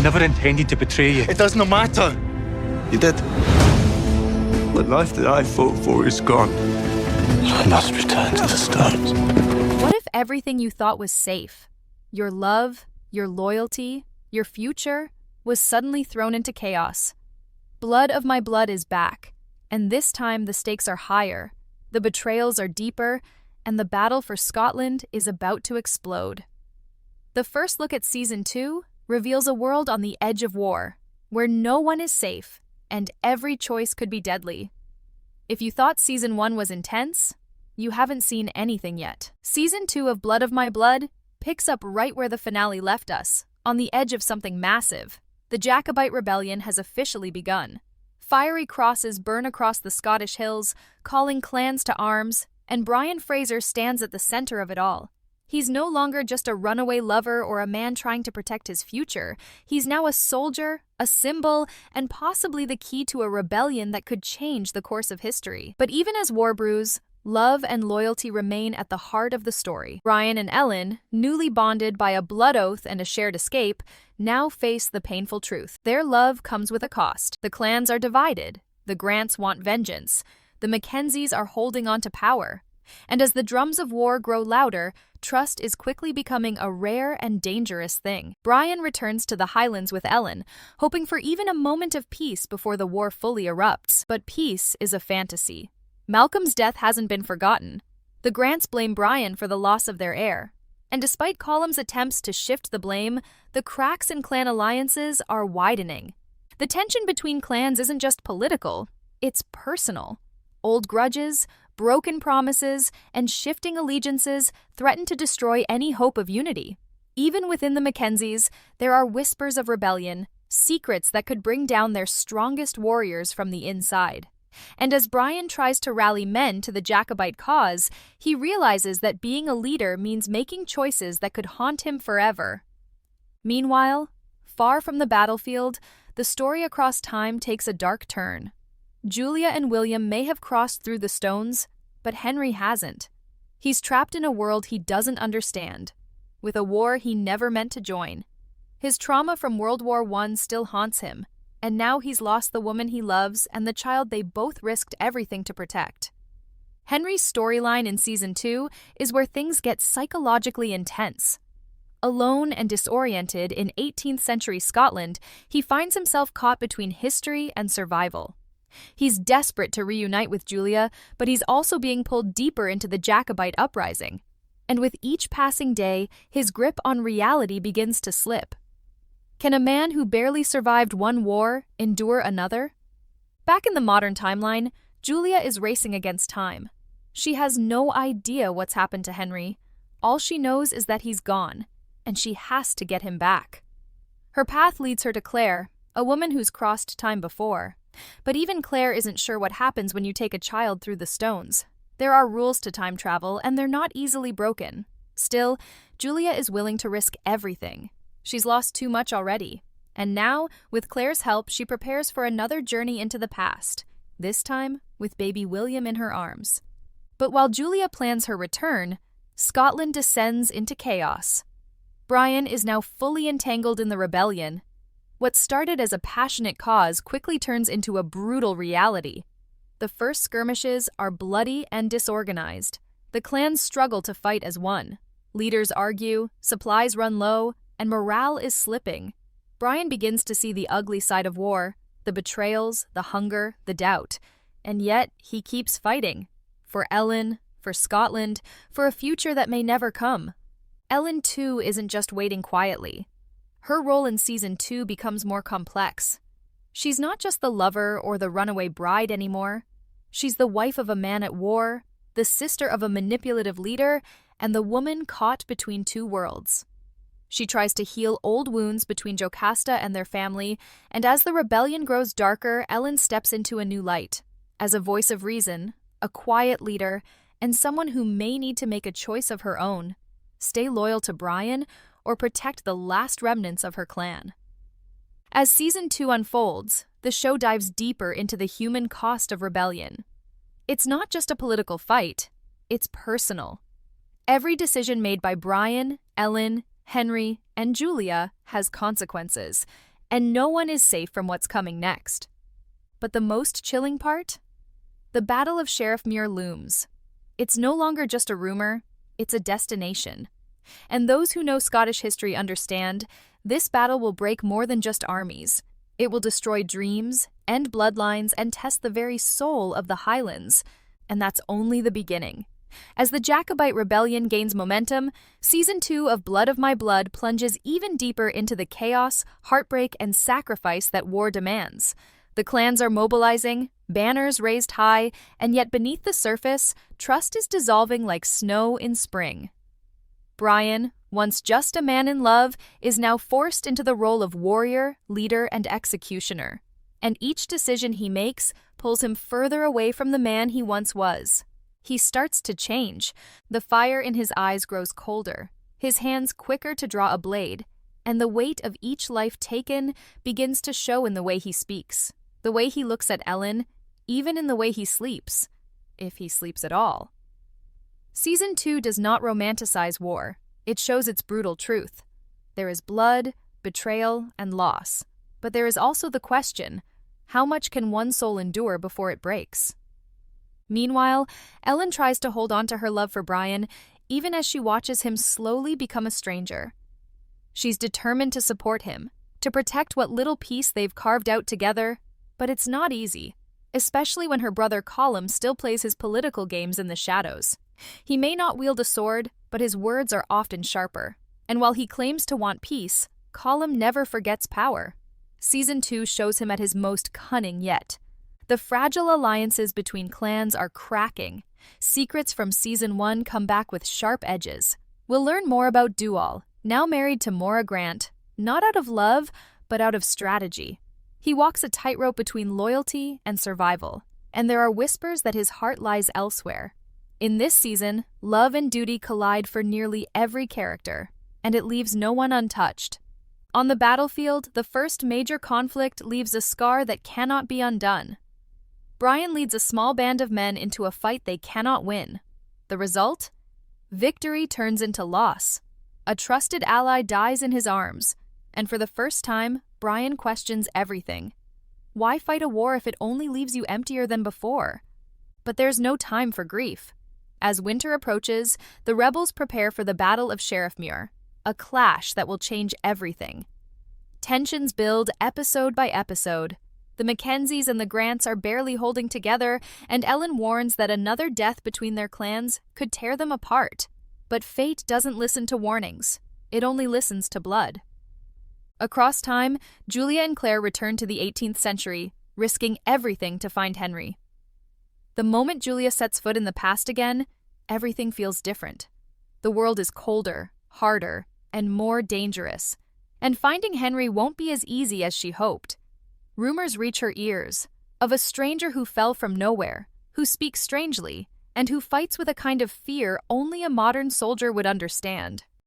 never intended to betray you. It doesn't matter. You did. The life that I fought for is gone. I must return to the stones. What if everything you thought was safe, your love, your loyalty, your future, was suddenly thrown into chaos? Blood of my blood is back, and this time the stakes are higher, the betrayals are deeper, and the battle for Scotland is about to explode. The first look at Season 2 reveals a world on the edge of war, where no one is safe, and every choice could be deadly. If you thought Season 1 was intense, you haven't seen anything yet. Season 2 of Blood of My Blood picks up right where the finale left us, on the edge of something massive. The Jacobite rebellion has officially begun. Fiery crosses burn across the Scottish hills, calling clans to arms, and Brian Fraser stands at the center of it all. He's no longer just a runaway lover or a man trying to protect his future. He's now a soldier, a symbol, and possibly the key to a rebellion that could change the course of history. But even as war brews, love and loyalty remain at the heart of the story. Brian and Ellen, newly bonded by a blood oath and a shared escape, now face the painful truth. Their love comes with a cost. The clans are divided. The Grants want vengeance. The Mackenzies are holding on to power. And as the drums of war grow louder, trust is quickly becoming a rare and dangerous thing. Brian returns to the Highlands with Ellen, hoping for even a moment of peace before the war fully erupts. But peace is a fantasy. Malcolm's death hasn't been forgotten. The Grants blame Brian for the loss of their heir. And despite Colum's attempts to shift the blame, the cracks in clan alliances are widening. The tension between clans isn't just political, it's personal. Old grudges, broken promises, and shifting allegiances threaten to destroy any hope of unity. Even within the Mackenzies, there are whispers of rebellion, secrets that could bring down their strongest warriors from the inside. And as Brian tries to rally men to the Jacobite cause, he realizes that being a leader means making choices that could haunt him forever. Meanwhile, far from the battlefield, the story across time takes a dark turn. Julia and William may have crossed through the stones, but Henry hasn't. He's trapped in a world he doesn't understand, with a war he never meant to join. His trauma from World War I still haunts him, and now he's lost the woman he loves and the child they both risked everything to protect. Henry's storyline in Season 2 is where things get psychologically intense. Alone and disoriented in 18th century Scotland, he finds himself caught between history and survival. He's desperate to reunite with Julia, but he's also being pulled deeper into the Jacobite uprising. And with each passing day, his grip on reality begins to slip. Can a man who barely survived one war endure another? Back in the modern timeline, Julia is racing against time. She has no idea what's happened to Henry. All she knows is that he's gone, and she has to get him back. Her path leads her to Claire, a woman who's crossed time before. But even Claire isn't sure what happens when you take a child through the stones. There are rules to time travel, and they're not easily broken. Still, Julia is willing to risk everything. She's lost too much already. And now, with Claire's help, she prepares for another journey into the past, this time with baby William in her arms. But while Julia plans her return, Scotland descends into chaos. Brian is now fully entangled in the rebellion. What started as a passionate cause quickly turns into a brutal reality. The first skirmishes are bloody and disorganized. The clans struggle to fight as one. Leaders argue, supplies run low, and morale is slipping. Brian begins to see the ugly side of war, the betrayals, the hunger, the doubt. And yet, he keeps fighting. For Ellen, for Scotland, for a future that may never come. Ellen, too, isn't just waiting quietly. Her role in Season 2 becomes more complex. She's not just the lover or the runaway bride anymore. She's the wife of a man at war, the sister of a manipulative leader, and the woman caught between two worlds. She tries to heal old wounds between Jocasta and their family, and as the rebellion grows darker, Ellen steps into a new light. As a voice of reason, a quiet leader, and someone who may need to make a choice of her own. Stay loyal to Brian, or protect the last remnants of her clan. As Season 2 unfolds, the show dives deeper into the human cost of rebellion. It's not just a political fight, it's personal. Every decision made by Brian, Ellen, Henry, and Julia has consequences, and no one is safe from what's coming next. But the most chilling part? The Battle of Sheriffmuir looms. It's no longer just a rumor, it's a destination. And those who know Scottish history understand, this battle will break more than just armies. It will destroy dreams, end bloodlines, and test the very soul of the Highlands. And that's only the beginning. As the Jacobite rebellion gains momentum, Season 2 of Blood of My Blood plunges even deeper into the chaos, heartbreak, and sacrifice that war demands. The clans are mobilizing, banners raised high, and yet beneath the surface, trust is dissolving like snow in spring. Brian, once just a man in love, is now forced into the role of warrior, leader, and executioner. And each decision he makes pulls him further away from the man he once was. He starts to change. The fire in his eyes grows colder, his hands quicker to draw a blade, and the weight of each life taken begins to show in the way he speaks, the way he looks at Ellen, even in the way he sleeps, if he sleeps at all. Season 2 does not romanticize war. It shows its brutal truth. There is blood, betrayal, and loss. But there is also the question, how much can one soul endure before it breaks? Meanwhile, Ellen tries to hold on to her love for Brian, even as she watches him slowly become a stranger. She's determined to support him, to protect what little peace they've carved out together, but it's not easy, especially when her brother Colum still plays his political games in the shadows. He may not wield a sword, but his words are often sharper. And while he claims to want peace, Colum never forgets power. Season 2 shows him at his most cunning yet. The fragile alliances between clans are cracking. Secrets from Season 1 come back with sharp edges. We'll learn more about Dual, now married to Maura Grant, not out of love, but out of strategy. He walks a tightrope between loyalty and survival, and there are whispers that his heart lies elsewhere. In this season, love and duty collide for nearly every character, and it leaves no one untouched. On the battlefield, the first major conflict leaves a scar that cannot be undone. Brian leads a small band of men into a fight they cannot win. The result? Victory turns into loss. A trusted ally dies in his arms, and for the first time, Brian questions everything. Why fight a war if it only leaves you emptier than before? But there's no time for grief. As winter approaches, the rebels prepare for the Battle of Sheriffmuir, a clash that will change everything. Tensions build episode by episode. The Mackenzies and the Grants are barely holding together, and Ellen warns that another death between their clans could tear them apart. But fate doesn't listen to warnings. It only listens to blood. Across time, Julia and Claire return to the 18th century, risking everything to find Henry. The moment Julia sets foot in the past again, everything feels different. The world is colder, harder, and more dangerous. And finding Henry won't be as easy as she hoped. Rumors reach her ears of a stranger who fell from nowhere, who speaks strangely, and who fights with a kind of fear only a modern soldier would understand.